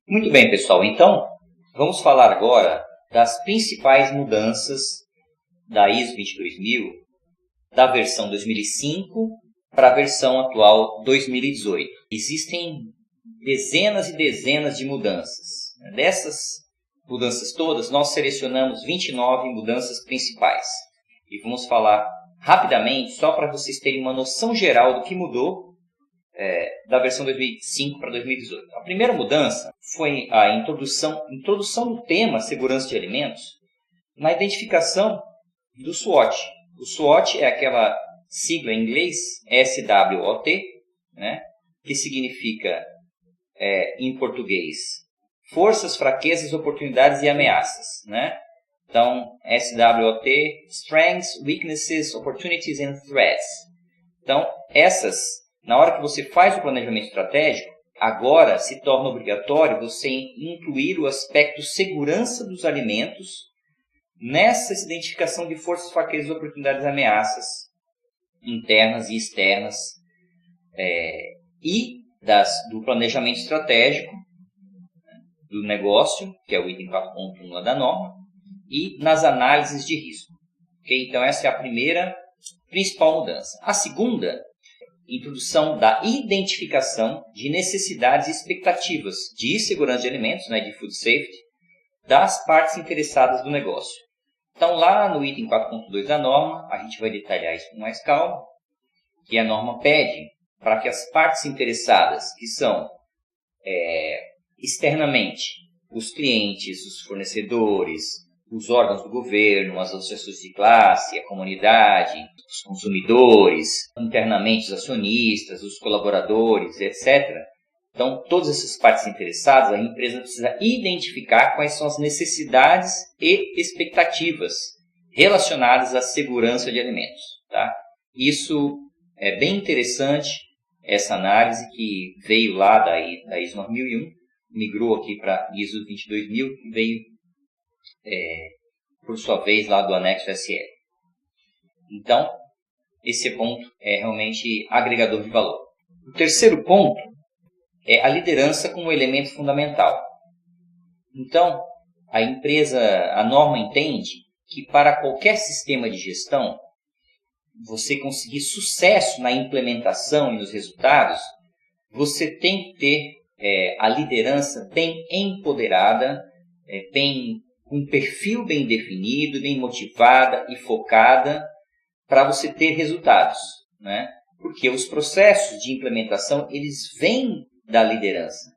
Muito bem, pessoal. Então, vamos falar agora das principais mudanças da ISO 22000, da versão 2005 para a versão atual 2018. Existem dezenas e dezenas de mudanças. Dessas mudanças todas, nós selecionamos 29 mudanças principais. E vamos falar rapidamente, só para vocês terem uma noção geral do que mudou da versão 2005 para 2018. A primeira mudança foi a introdução do tema segurança de alimentos na identificação do SWOT. O SWOT é aquela sigla em inglês, SWOT, né, que significa, em português, forças, fraquezas, oportunidades e ameaças. Né? Então, SWOT, Strengths, Weaknesses, Opportunities and Threats. Então, essas, na hora que você faz o planejamento estratégico, agora se torna obrigatório você incluir o aspecto segurança dos alimentos nessa identificação de forças, fraquezas, oportunidades e ameaças internas e externas do planejamento estratégico do negócio, que é o item 4.1 da norma, e nas análises de risco. Okay? Então, essa é a primeira principal mudança. A segunda, introdução da identificação de necessidades e expectativas de segurança de alimentos, né, de food safety, das partes interessadas do negócio. Então, lá no item 4.2 da norma, a gente vai detalhar isso com mais calma, que a norma pede para que as partes interessadas, que são externamente os clientes, os fornecedores, os órgãos do governo, as associações de classe, a comunidade, os consumidores, internamente os acionistas, os colaboradores, etc. Então, todas essas partes interessadas, a empresa precisa identificar quais são as necessidades e expectativas relacionadas à segurança de alimentos. Tá? Isso é bem interessante, essa análise que veio lá da ISO 9001, migrou aqui para ISO 22000 e veio, por sua vez, lá do anexo SL. Então, esse ponto é realmente agregador de valor. O terceiro ponto é a liderança como elemento fundamental. Então, a norma entende que para qualquer sistema de gestão, você conseguir sucesso na implementação e nos resultados, você tem que ter a liderança bem empoderada, com um perfil bem definido, bem motivada e focada para você ter resultados. Né? Porque os processos de implementação, eles vêm da liderança,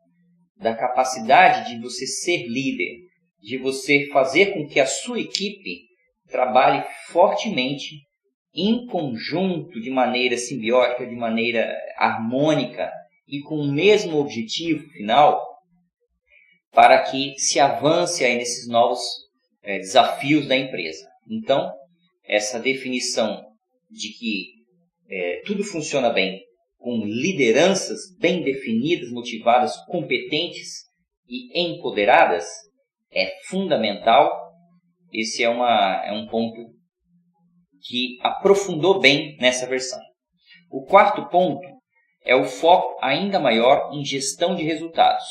da capacidade de você ser líder, de você fazer com que a sua equipe trabalhe fortemente, em conjunto, de maneira simbiótica, de maneira harmônica e com o mesmo objetivo final, para que se avance aí nesses novos desafios da empresa. Então, essa definição de que tudo funciona bem com lideranças bem definidas, motivadas, competentes e empoderadas é fundamental. Esse é um ponto que aprofundou bem nessa versão. O quarto ponto é o foco ainda maior em gestão de resultados.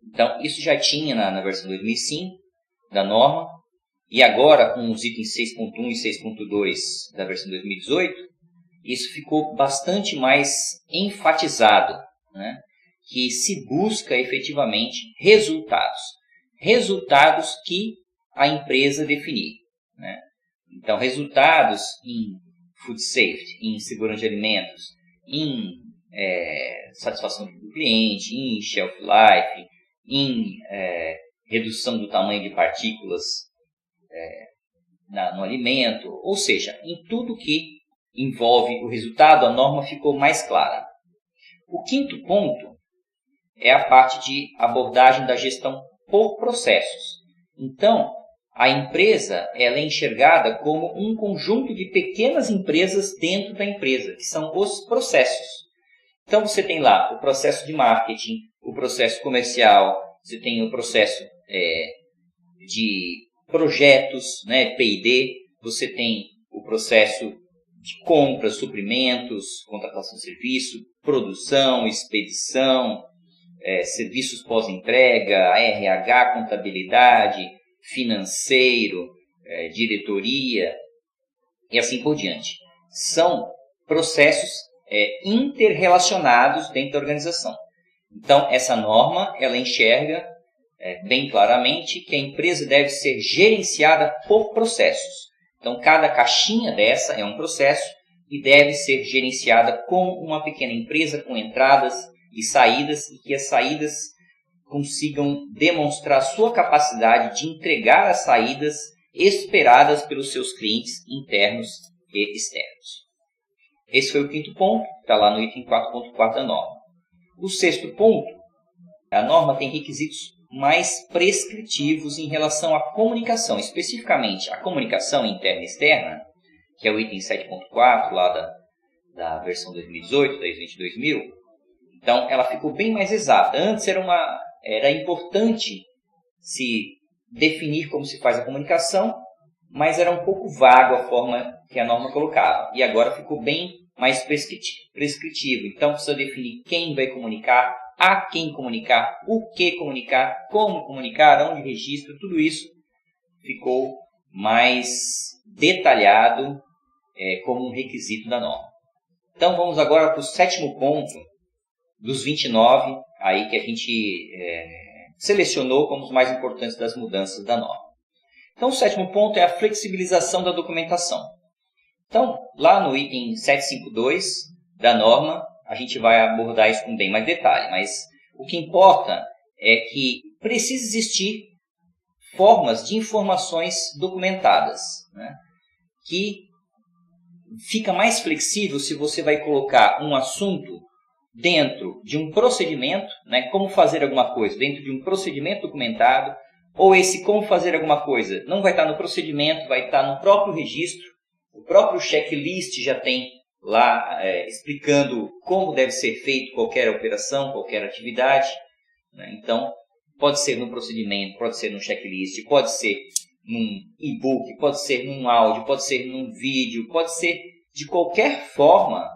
Então, isso já tinha na versão 2005 da norma, e agora com os itens 6.1 e 6.2 da versão 2018, isso ficou bastante mais enfatizado, né? Que se busca efetivamente resultados. Resultados que a empresa definir. Né? Então, resultados em food safety, em segurança de alimentos, em satisfação do cliente, em shelf life, em redução do tamanho de partículas no alimento, ou seja, em tudo que envolve o resultado, a norma ficou mais clara. O quinto ponto é a parte de abordagem da gestão por processos. Então, a empresa ela é enxergada como um conjunto de pequenas empresas dentro da empresa, que são os processos. Então, você tem lá o processo de marketing, o processo comercial, você tem o processo de projetos, né, P&D, você tem o processo de compras, suprimentos, contratação de serviço, produção, expedição, serviços pós-entrega, RH, contabilidade, financeiro, diretoria e assim por diante. São processos interrelacionados dentro da organização. Então, essa norma ela enxerga bem claramente que a empresa deve ser gerenciada por processos. Então, cada caixinha dessa é um processo e deve ser gerenciada como uma pequena empresa com entradas e saídas, e que as saídas consigam demonstrar sua capacidade de entregar as saídas esperadas pelos seus clientes internos e externos. Esse foi o quinto ponto, está lá no item 4.4 da norma. O sexto ponto, a norma tem requisitos mais prescritivos em relação à comunicação, especificamente a comunicação interna e externa, que é o item 7.4 lá da versão 2018, da ISO 22000. Então, ela ficou bem mais exata. Antes era importante se definir como se faz a comunicação, mas era um pouco vago a forma que a norma colocava. E agora ficou bem mais prescritivo. Então, precisa definir quem vai comunicar, a quem comunicar, o que comunicar, como comunicar, onde registra, tudo isso ficou mais detalhado como um requisito da norma. Então, vamos agora para o sétimo ponto dos 29, aí que a gente selecionou como os mais importantes das mudanças da norma. Então, o sétimo ponto é a flexibilização da documentação. Então, lá no item 752 da norma, a gente vai abordar isso com bem mais detalhe, mas o que importa é que precisa existir formas de informações documentadas, né? Que fica mais flexível se você vai colocar um assunto dentro de um procedimento, né? Como fazer alguma coisa dentro de um procedimento documentado, ou esse como fazer alguma coisa não vai estar no procedimento, vai estar no próprio registro, o próprio checklist já tem lá explicando como deve ser feito qualquer operação, qualquer atividade, né? Então, pode ser no procedimento, pode ser no checklist, pode ser num e-book, pode ser num áudio, pode ser num vídeo, pode ser de qualquer forma.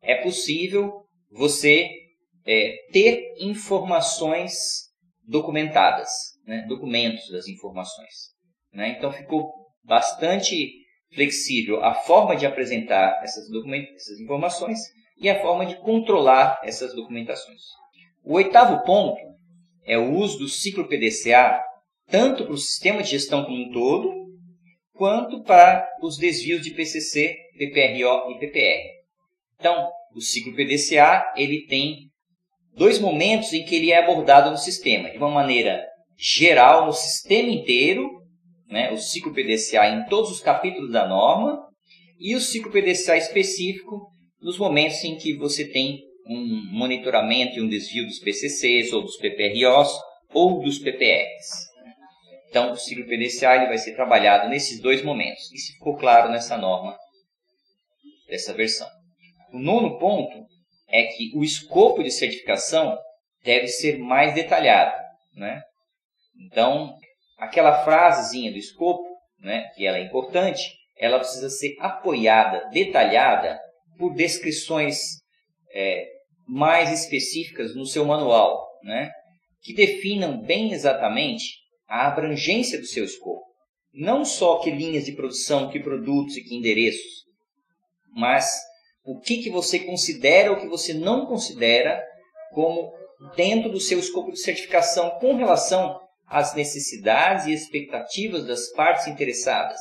É possível você ter informações documentadas, né? Documentos das informações, né? Então, ficou bastante flexível a forma de apresentar essas informações e a forma de controlar essas documentações. O oitavo ponto é o uso do ciclo PDCA tanto para o sistema de gestão como um todo, quanto para os desvios de PCC, PPRO e PPR. Então, o ciclo PDCA ele tem dois momentos em que ele é abordado no sistema, de uma maneira geral no sistema inteiro, né, o ciclo PDCA em todos os capítulos da norma, e o ciclo PDCA específico nos momentos em que você tem um monitoramento e um desvio dos PCCs, ou dos PPROs, ou dos PPRs. Então, o ciclo PDCA ele vai ser trabalhado nesses dois momentos. Isso ficou claro nessa norma, dessa versão. O nono ponto é que o escopo de certificação deve ser mais detalhado, né? Então, aquela frasezinha do escopo, né, que ela é importante, ela precisa ser apoiada, detalhada, por descrições mais específicas no seu manual, né, que definam bem exatamente a abrangência do seu escopo. Não só que linhas de produção, que produtos e que endereços, mas o que você considera ou o que você não considera como dentro do seu escopo de certificação com relação às necessidades e expectativas das partes interessadas.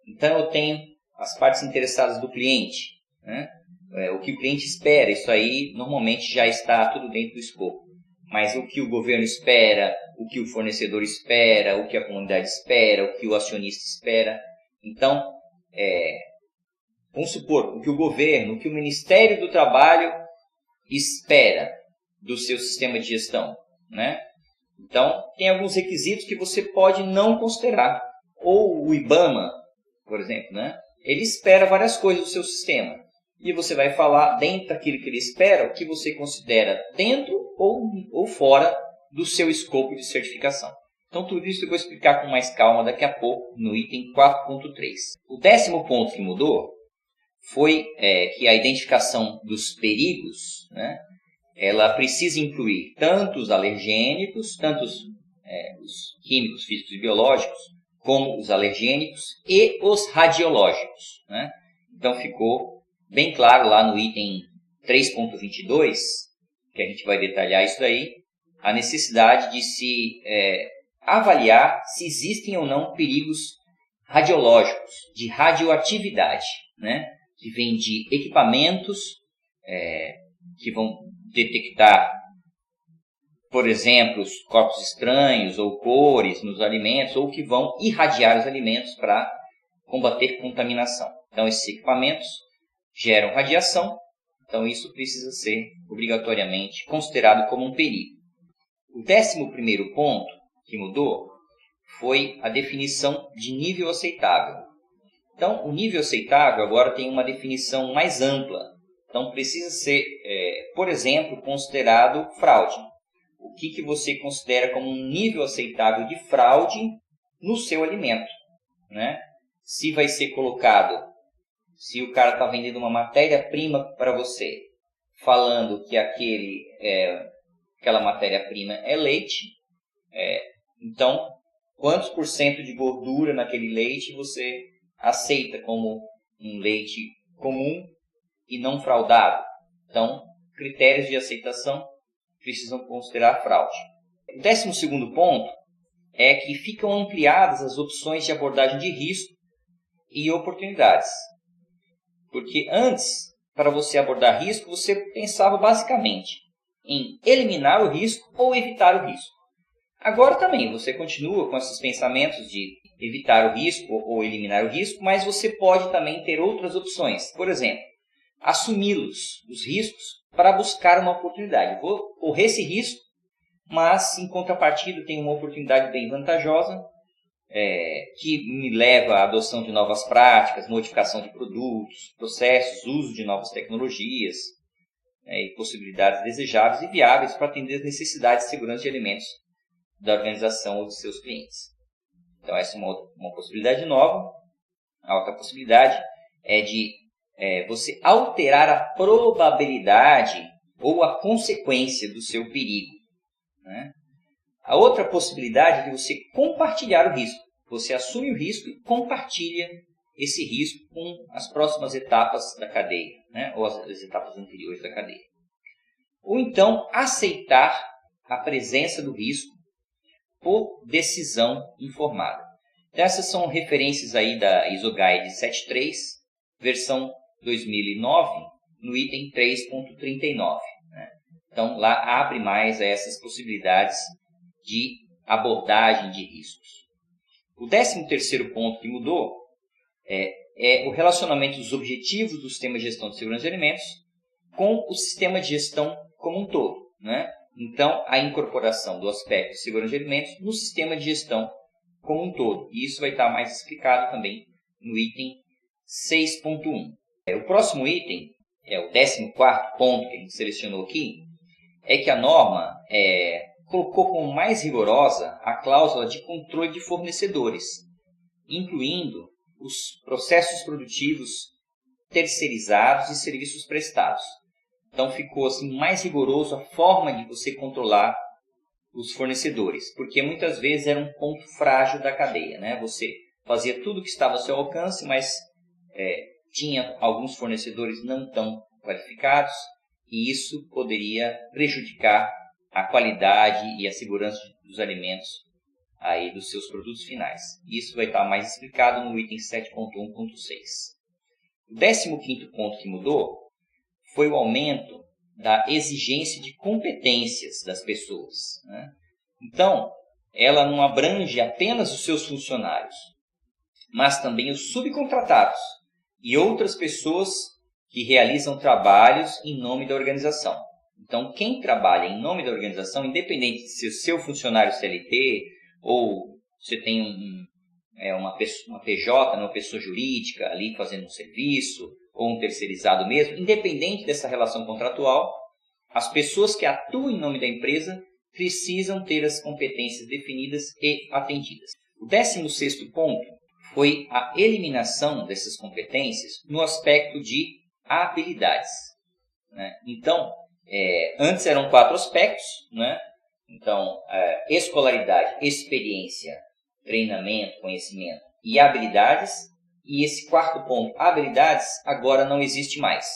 Então, eu tenho as partes interessadas do cliente, né? O que o cliente espera, isso aí normalmente já está tudo dentro do escopo. Mas o que o governo espera, o que o fornecedor espera, o que a comunidade espera, o que o acionista espera. Então, vamos supor, o que o governo, o que o Ministério do Trabalho espera do seu sistema de gestão, né? Então, tem alguns requisitos que você pode não considerar. Ou o IBAMA, por exemplo, né? Ele espera várias coisas do seu sistema. E você vai falar dentro daquilo que ele espera, o que você considera dentro ou fora do seu escopo de certificação. Então, tudo isso eu vou explicar com mais calma daqui a pouco no item 4.3. O 10º ponto que mudou foi que a identificação dos perigos, né, ela precisa incluir tanto os alergênicos, tanto os químicos, físicos e biológicos, como os alergênicos e os radiológicos, né? Então ficou bem claro lá no item 3.22, que a gente vai detalhar isso daí, a necessidade de se avaliar se existem ou não perigos radiológicos, de radioatividade, né? Que vem de equipamentos que vão detectar, por exemplo, os corpos estranhos ou cores nos alimentos, ou que vão irradiar os alimentos para combater contaminação. Então, esses equipamentos geram radiação, então isso precisa ser obrigatoriamente considerado como um perigo. O 11º ponto que mudou foi a definição de nível aceitável. Então, o nível aceitável agora tem uma definição mais ampla. Então, precisa ser, por exemplo, considerado fraude. O que você considera como um nível aceitável de fraude no seu alimento, né? Se vai ser colocado, se o cara está vendendo uma matéria-prima para você, falando que aquela matéria-prima é leite, então, quantos por cento de gordura naquele leite você aceita como um leite comum e não fraudado? Então, critérios de aceitação precisam considerar fraude. O 12º ponto é que ficam ampliadas as opções de abordagem de risco e oportunidades. Porque antes, para você abordar risco, você pensava basicamente em eliminar o risco ou evitar o risco. Agora também você continua com esses pensamentos de evitar o risco ou eliminar o risco, mas você pode também ter outras opções. Por exemplo, assumi-los, os riscos, para buscar uma oportunidade. Vou correr esse risco, mas em contrapartida tem uma oportunidade bem vantajosa, que me leva à adoção de novas práticas, modificação de produtos, processos, uso de novas tecnologias, e possibilidades desejáveis e viáveis para atender as necessidades de segurança de alimentos da organização ou de seus clientes. Então essa é uma possibilidade nova. A outra possibilidade é de você alterar a probabilidade ou a consequência do seu perigo, né? A outra possibilidade é de você compartilhar o risco. Você assume o risco e compartilha esse risco com as próximas etapas da cadeia, né? Ou as etapas anteriores da cadeia. Ou então aceitar a presença do risco por decisão informada. Então, essas são referências aí da ISO Guide 73, versão 2009, no item 3.39. Né? Então, lá abre mais essas possibilidades de abordagem de riscos. O 13º ponto que mudou é o relacionamento dos objetivos do sistema de gestão de segurança de alimentos com o sistema de gestão como um todo, né? Então, a incorporação do aspecto de segurança de alimentos no sistema de gestão como um todo. E isso vai estar mais explicado também no item 6.1. O próximo item, o 14º ponto que a gente selecionou aqui, é que a norma colocou como mais rigorosa a cláusula de controle de fornecedores, incluindo os processos produtivos terceirizados e serviços prestados. Então ficou assim mais rigoroso a forma de você controlar os fornecedores, porque muitas vezes era um ponto frágil da cadeia, né? Você fazia tudo o que estava ao seu alcance, mas tinha alguns fornecedores não tão qualificados e isso poderia prejudicar a qualidade e a segurança dos alimentos aí dos seus produtos finais. Isso vai estar mais explicado no item 7.1.6. O 15º ponto que mudou foi o aumento da exigência de competências das pessoas, né? Então, ela não abrange apenas os seus funcionários, mas também os subcontratados e outras pessoas que realizam trabalhos em nome da organização. Então, quem trabalha em nome da organização, independente de ser seu funcionário CLT ou você tem uma PJ, uma pessoa jurídica ali fazendo um serviço, ou um terceirizado mesmo, independente dessa relação contratual, as pessoas que atuam em nome da empresa precisam ter as competências definidas e atendidas. O 16º ponto foi a eliminação dessas competências no aspecto de habilidades, né? Então, Antes eram 4 aspectos, né? Então, escolaridade, experiência, treinamento, conhecimento e habilidades. E esse quarto ponto, habilidades, agora não existe mais.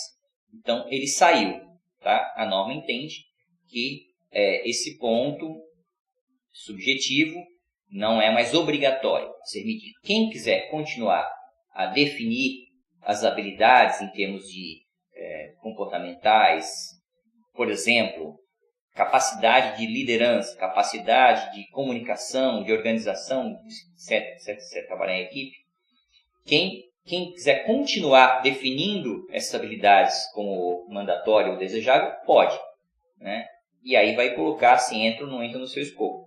Então, ele saiu. Tá? A norma entende que esse ponto subjetivo não é mais obrigatório a ser medido. Quem quiser continuar a definir as habilidades em termos de comportamentais, por exemplo, capacidade de liderança, capacidade de comunicação, de organização, etc., trabalhar em equipe. Quem quiser continuar definindo essas habilidades como mandatório ou desejável, pode. Né? E aí vai colocar se entra ou não entra no seu escopo.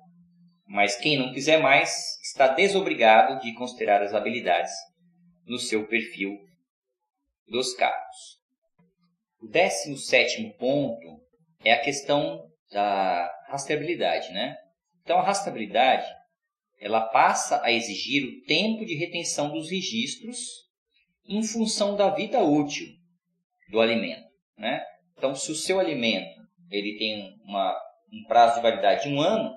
Mas quem não quiser mais, está desobrigado de considerar as habilidades no seu perfil dos cargos. O 17º ponto é a questão da rastreabilidade, né? Então, a rastreabilidade, ela passa a exigir o tempo de retenção dos registros em função da vida útil do alimento, né? Então, se o seu alimento ele tem um prazo de validade de 1 ano,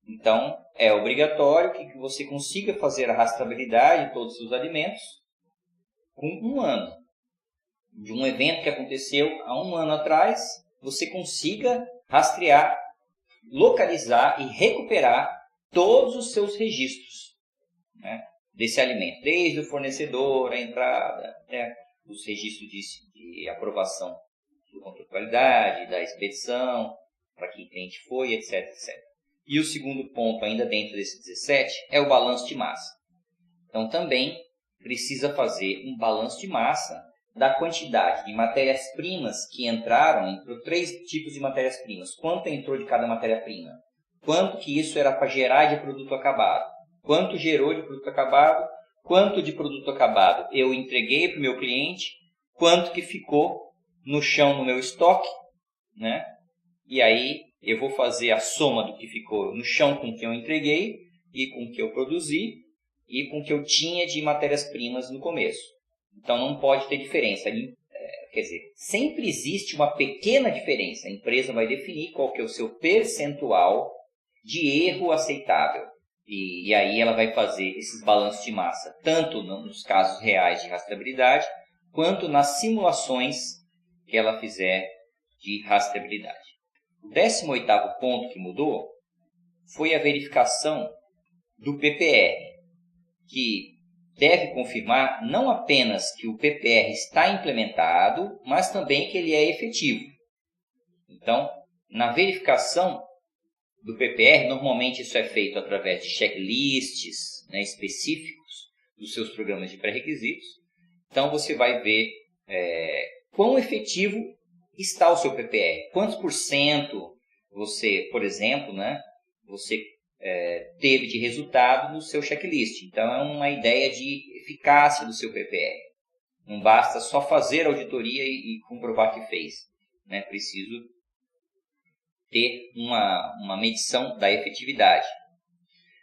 então é obrigatório que você consiga fazer a rastreabilidade de todos os seus alimentos com 1 ano. De um evento que aconteceu há 1 ano atrás, você consiga rastrear, localizar e recuperar todos os seus registros, né, desse alimento, desde o fornecedor, a entrada, até os registros de aprovação do controle de qualidade, da expedição, para que cliente foi, etc, etc. E o segundo ponto, ainda dentro desse 17, é o balanço de massa. Então, também precisa fazer um balanço de massa da quantidade de matérias-primas que entraram. Entrou 3 tipos de matérias-primas. Quanto entrou de cada matéria-prima? Quanto que isso era para gerar de produto acabado? Quanto gerou de produto acabado? Quanto de produto acabado eu entreguei para o meu cliente? Quanto que ficou no chão no meu estoque? Né? E aí eu vou fazer a soma do que ficou no chão com o que eu entreguei e com o que eu produzi e com o que eu tinha de matérias-primas no começo. Então não pode ter diferença. Quer dizer, sempre existe uma pequena diferença. A empresa vai definir qual que é o seu percentual de erro aceitável. E aí ela vai fazer esses balanços de massa, tanto nos casos reais de rastreabilidade, quanto nas simulações que ela fizer de rastreabilidade. O 18º ponto que mudou foi a verificação do PPR, que deve confirmar não apenas que o PPR está implementado, mas também que ele é efetivo. Então, na verificação do PPR, normalmente isso é feito através de checklists, né, específicos dos seus programas de pré-requisitos. Então, você vai ver quão efetivo está o seu PPR. Quantos por cento você, por exemplo, né, você teve de resultado no seu checklist. Então, é uma ideia de eficácia do seu PPR. Não basta só fazer auditoria e comprovar que fez. Né? Preciso ter uma medição da efetividade.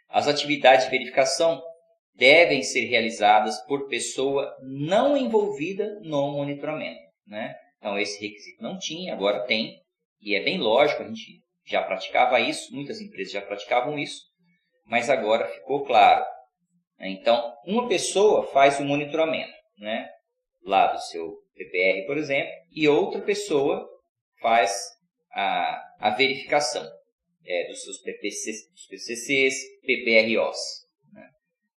As atividades de verificação devem ser realizadas por pessoa não envolvida no monitoramento. Né? Então, esse requisito não tinha, agora tem. E é bem lógico, a gente já praticava isso, muitas empresas já praticavam isso, mas agora ficou claro. Então, uma pessoa faz o monitoramento, né, lá do seu PPR, por exemplo, e outra pessoa faz a verificação dos seus PCCs, PPROs. Né?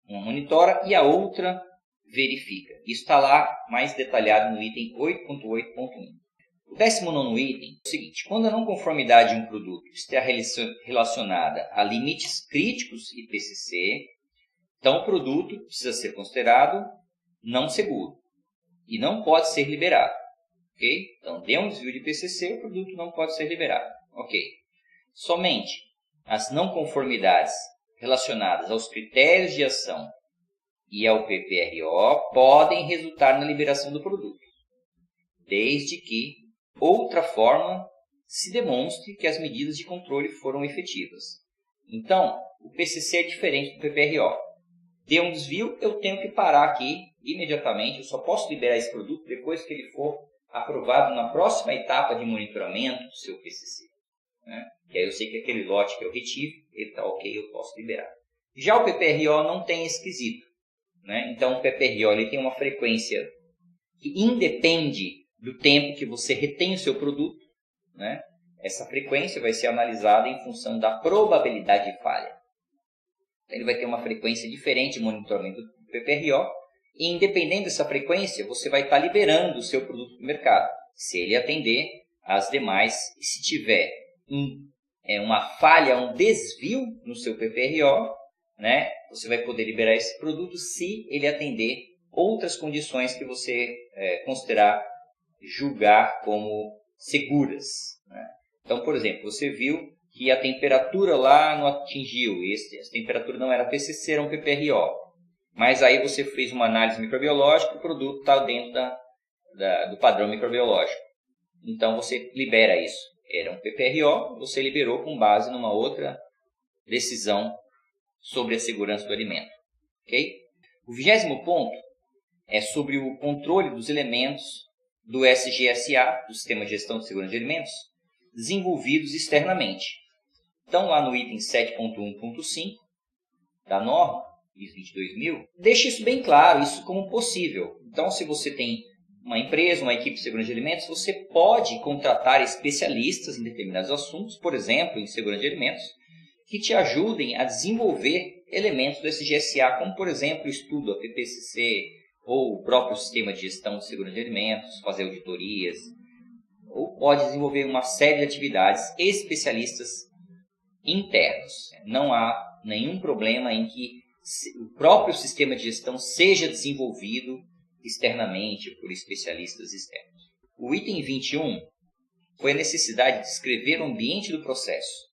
Uma monitora e a outra verifica. Isso está lá mais detalhado no item 8.8.1. O 19º item é o seguinte: quando a não conformidade de um produto está relacionada a limites críticos IPCC, então o produto precisa ser considerado não seguro e não pode ser liberado. Okay? Então, deu um desvio de IPCC, o produto não pode ser liberado. Okay. Somente as não conformidades relacionadas aos critérios de ação e ao PPRO podem resultar na liberação do produto, desde que outra forma se demonstre que as medidas de controle foram efetivas. Então, o PCC é diferente do PPRO. Deu um desvio, eu tenho que parar aqui imediatamente. Eu só posso liberar esse produto depois que ele for aprovado na próxima etapa de monitoramento do seu PCC. Né? Que aí eu sei que aquele lote que eu retive, ele está ok, eu posso liberar. Já o PPRO não tem esse quesito. Né? Então o PPRO ele tem uma frequência que independe do tempo que você retém o seu produto. Né? Essa frequência vai ser analisada em função da probabilidade de falha. Ele vai ter uma frequência diferente de monitoramento do PPRO, e independente dessa frequência, você vai estar liberando o seu produto para o mercado, se ele atender às demais, e se tiver uma falha, um desvio no seu PPRO, né, você vai poder liberar esse produto se ele atender outras condições que você considerar, julgar como seguras. Né? Então, por exemplo, você viu que a temperatura lá não atingiu, essa temperatura não era PCC, era um PPRO. Mas aí você fez uma análise microbiológica, o produto está dentro do padrão microbiológico. Então você libera isso. Era um PPRO, você liberou com base numa outra decisão sobre a segurança do alimento. Okay? O 20º ponto é sobre o controle dos elementos do SGSA, do Sistema de Gestão de Segurança de Alimentos, desenvolvidos externamente. Então, lá no item 7.1.5 da norma, ISO 22000, deixa isso bem claro, isso como possível. Então, se você tem uma empresa, uma equipe de segurança de alimentos, você pode contratar especialistas em determinados assuntos, por exemplo, em segurança de alimentos, que te ajudem a desenvolver elementos do SGSA, como, por exemplo, o estudo, a PPCC, ou o próprio sistema de gestão de segurança de alimentos, fazer auditorias, ou pode desenvolver uma série de atividades especialistas internos. Não há nenhum problema em que o próprio sistema de gestão seja desenvolvido externamente por especialistas externos. O item 21 foi a necessidade de descrever o ambiente do processo.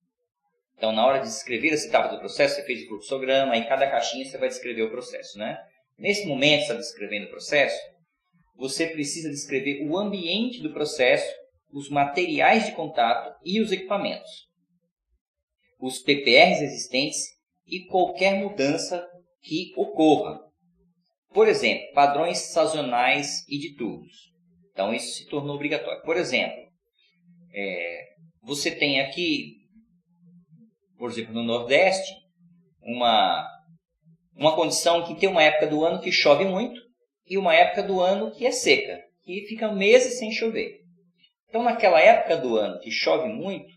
Então, na hora de descrever as etapas do processo, você fez o fluxograma, e cada caixinha você vai descrever o processo. Né? Nesse momento que você está descrevendo o processo, você precisa descrever o ambiente do processo, os materiais de contato e os equipamentos, os PPRs existentes e qualquer mudança que ocorra. Por exemplo, padrões sazonais e de turnos. Então, isso se tornou obrigatório. Por exemplo, você tem aqui, por exemplo, no Nordeste, uma condição que tem uma época do ano que chove muito e uma época do ano que é seca, que fica meses sem chover. Então, naquela época do ano que chove muito,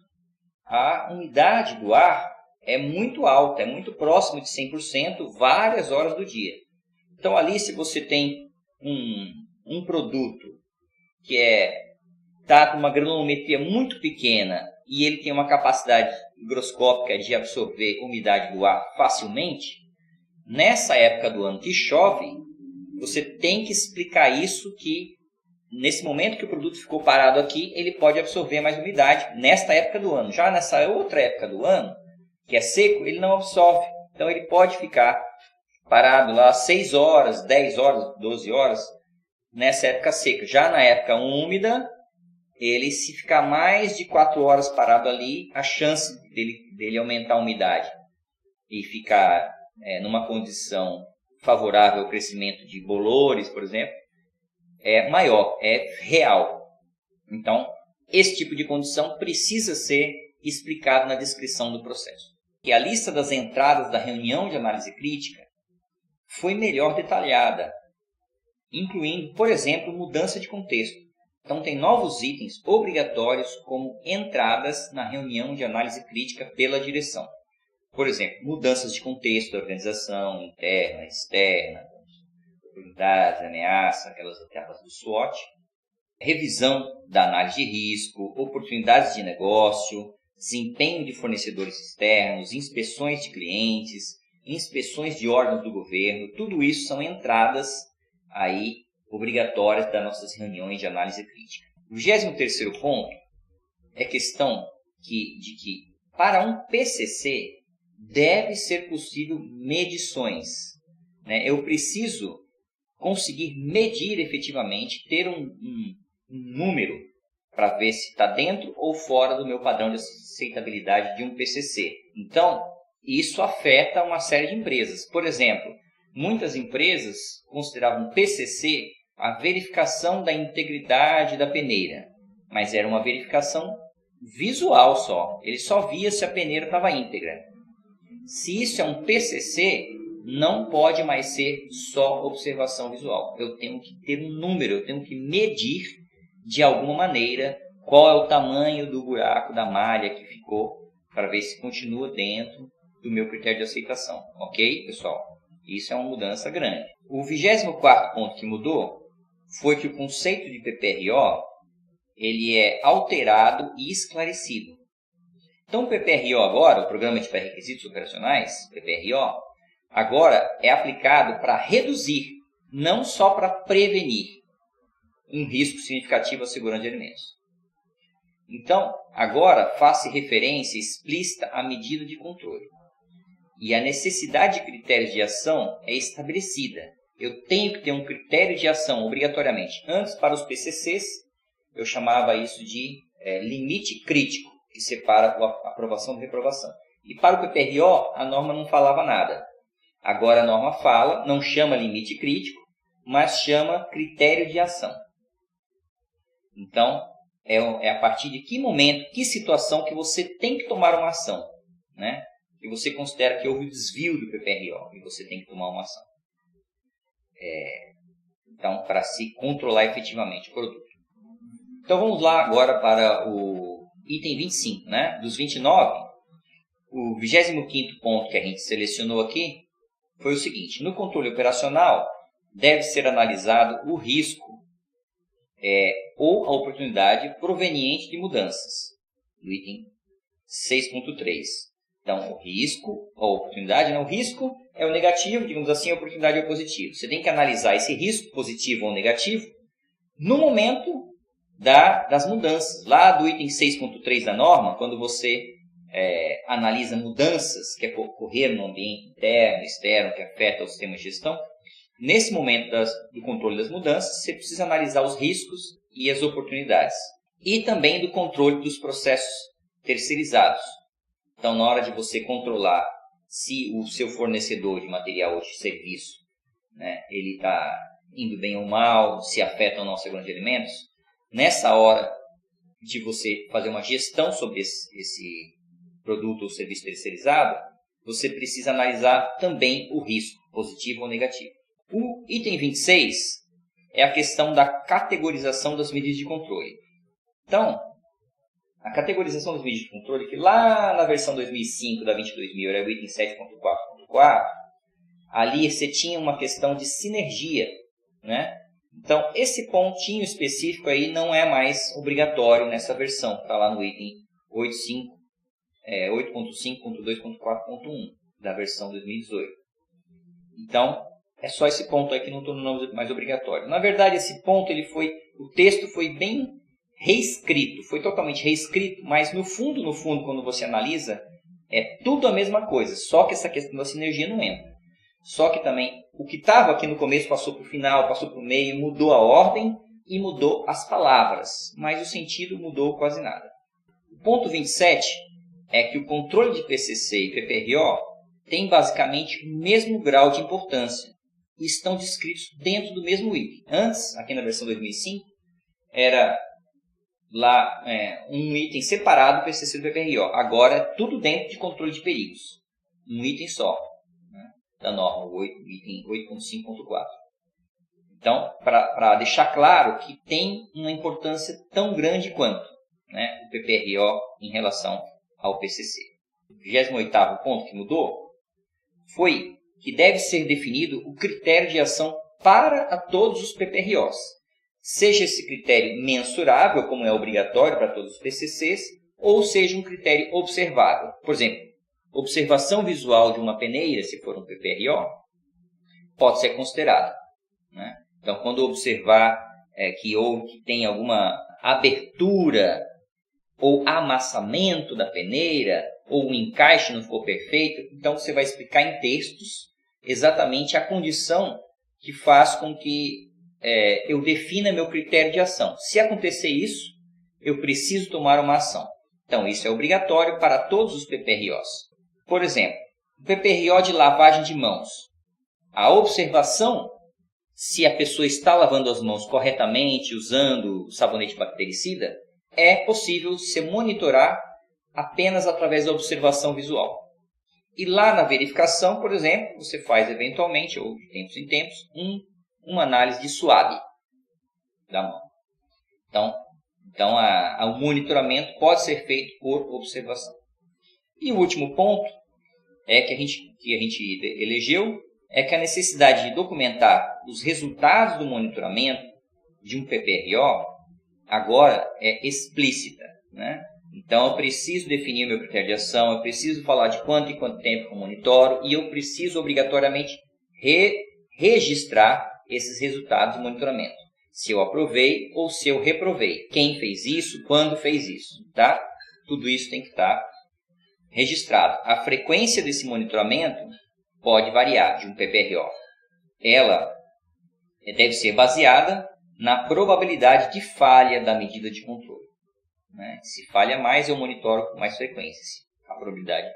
a umidade do ar é muito alta, é muito próximo de 100%, várias horas do dia. Então, ali, se você tem um produto que está com uma granulometria muito pequena e ele tem uma capacidade higroscópica de absorver umidade do ar facilmente, nessa época do ano que chove, você tem que explicar isso, que nesse momento que o produto ficou parado aqui, ele pode absorver mais umidade nesta época do ano. Já nessa outra época do ano, que é seco, ele não absorve. Então, ele pode ficar parado lá 6 horas, 10 horas, 12 horas, nessa época seca. Já na época úmida, ele, se ficar mais de 4 horas parado ali, a chance dele aumentar a umidade e ficar numa condição favorável ao crescimento de bolores, por exemplo, é maior, é real. Então, esse tipo de condição precisa ser explicado na descrição do processo. E a lista das entradas da reunião de análise crítica foi melhor detalhada, incluindo, por exemplo, mudança de contexto. Então, tem novos itens obrigatórios como entradas na reunião de análise crítica pela direção. Por exemplo, mudanças de contexto da organização, interna, externa, oportunidades, ameaças, aquelas etapas do SWOT, revisão da análise de risco, oportunidades de negócio, desempenho de fornecedores externos, inspeções de clientes, inspeções de órgãos do governo, tudo isso são entradas aí obrigatórias das nossas reuniões de análise crítica. O 23º ponto é questão de que para um PCC deve ser possível medições. Né? Eu preciso conseguir medir efetivamente, ter um número para ver se está dentro ou fora do meu padrão de aceitabilidade de um PCC. Então, isso afeta uma série de empresas. Por exemplo, muitas empresas consideravam PCC a verificação da integridade da peneira, mas era uma verificação visual só. Ele só via se a peneira estava íntegra. Se isso é um PCC, não pode mais ser só observação visual. Eu tenho que ter um número, eu tenho que medir de alguma maneira qual é o tamanho do buraco da malha que ficou, para ver se continua dentro do meu critério de aceitação. Ok, pessoal? Isso é uma mudança grande. O 24º ponto que mudou foi que o conceito de PPRO ele é alterado e esclarecido. Então, o PPRO agora, o Programa de Pré-Requisitos Operacionais, PPRO, agora é aplicado para reduzir, não só para prevenir um risco significativo à segurança de alimentos. Então, agora faz-se referência explícita à medida de controle. E a necessidade de critérios de ação é estabelecida. Eu tenho que ter um critério de ação obrigatoriamente. Antes, para os PCCs, eu chamava isso de limite crítico, que separa a aprovação da reprovação. E para o PPRO, a norma não falava nada. Agora a norma fala, não chama limite crítico, mas chama critério de ação. Então, é a partir de que momento, que situação que você tem que tomar uma ação, né? Que você considera que houve desvio do PPRO e você tem que tomar uma ação. Então, para se controlar efetivamente o produto. Então, vamos lá agora para o item 25, né? Dos 29, o 25º ponto que a gente selecionou aqui foi o seguinte: no controle operacional, deve ser analisado o risco ou a oportunidade proveniente de mudanças, no item 6.3. Então, o risco ou oportunidade, não, o risco é o negativo, digamos assim, a oportunidade é o positivo. Você tem que analisar esse risco positivo ou negativo no momento das mudanças. Lá do item 6.3 da norma, quando você analisa mudanças que ocorreram no ambiente interno e externo, que afetam o sistema de gestão, nesse momento do controle das mudanças, você precisa analisar os riscos e as oportunidades. E também do controle dos processos terceirizados. Então, na hora de você controlar se o seu fornecedor de material ou de serviço, né, ele está indo bem ou mal, se afeta ou não a segurança de alimentos, nessa hora de você fazer uma gestão sobre esse produto ou serviço terceirizado, você precisa analisar também o risco, positivo ou negativo. O item 26 é a questão da categorização das medidas de controle. Então, a categorização das medidas de controle, que lá na versão 2005 da 22.000 era o item 7.4.4, ali você tinha uma questão de sinergia, né? Então, esse pontinho específico aí não é mais obrigatório nessa versão, está lá no item 8.5.2.4.1 da versão 2018. Então, é só esse ponto aí que não tornou mais obrigatório. Na verdade, esse ponto, o texto foi bem reescrito, foi totalmente reescrito, mas no fundo, quando você analisa, é tudo a mesma coisa, só que essa questão da sinergia não entra. Só que também, o que estava aqui no começo passou para o final, passou para o meio, mudou a ordem e mudou as palavras, mas o sentido mudou quase nada. O ponto 27 é que o controle de PCC e PPRO tem basicamente o mesmo grau de importância e estão descritos dentro do mesmo item. Antes, aqui na versão 2005, era lá um item separado do PCC e do PPRO. Agora é tudo dentro de controle de perigos. Um item só, né, da norma, o item 8.5.4. Então, para deixar claro que tem uma importância tão grande quanto, né, o PPRO em relação ao PCC. O 28º ponto que mudou foi que deve ser definido o critério de ação para todos os PPROs. Seja esse critério mensurável, como é obrigatório para todos os PCCs, ou seja um critério observável. Por exemplo, observação visual de uma peneira, se for um PPRO, pode ser considerado, né? Então, quando observar que tem alguma abertura ou amassamento da peneira, ou o encaixe não for perfeito, então você vai explicar em textos exatamente a condição que faz com que eu defina meu critério de ação. Se acontecer isso, eu preciso tomar uma ação. Então, isso é obrigatório para todos os PPROs. Por exemplo, o PPRO de lavagem de mãos. A observação se a pessoa está lavando as mãos corretamente, usando sabonete bactericida, é possível se monitorar apenas através da observação visual. E lá na verificação, por exemplo, você faz eventualmente, ou de tempos em tempos, uma análise de suave da mão. Então o monitoramento pode ser feito por observação. E o último ponto que a gente elegeu é que a necessidade de documentar os resultados do monitoramento de um PPRO agora é explícita, né? Então, eu preciso definir o meu critério de ação, eu preciso falar de quanto e quanto tempo eu monitoro e eu preciso obrigatoriamente registrar esses resultados do monitoramento. Se eu aprovei ou se eu reprovei. Quem fez isso, quando fez isso, tá? Tudo isso tem que estar registrado. A frequência desse monitoramento pode variar de um PPRO. Ela deve ser baseada na probabilidade de falha da medida de controle, né? Se falha mais, eu monitoro com mais frequência. Se a probabilidade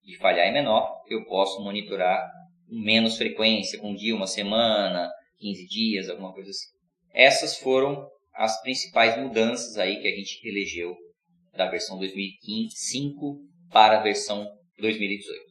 de falhar é menor, eu posso monitorar com menos frequência, com um dia, uma semana, 15 dias, alguma coisa assim. Essas foram as principais mudanças aí que a gente elegeu da versão 2005 para a versão 2018.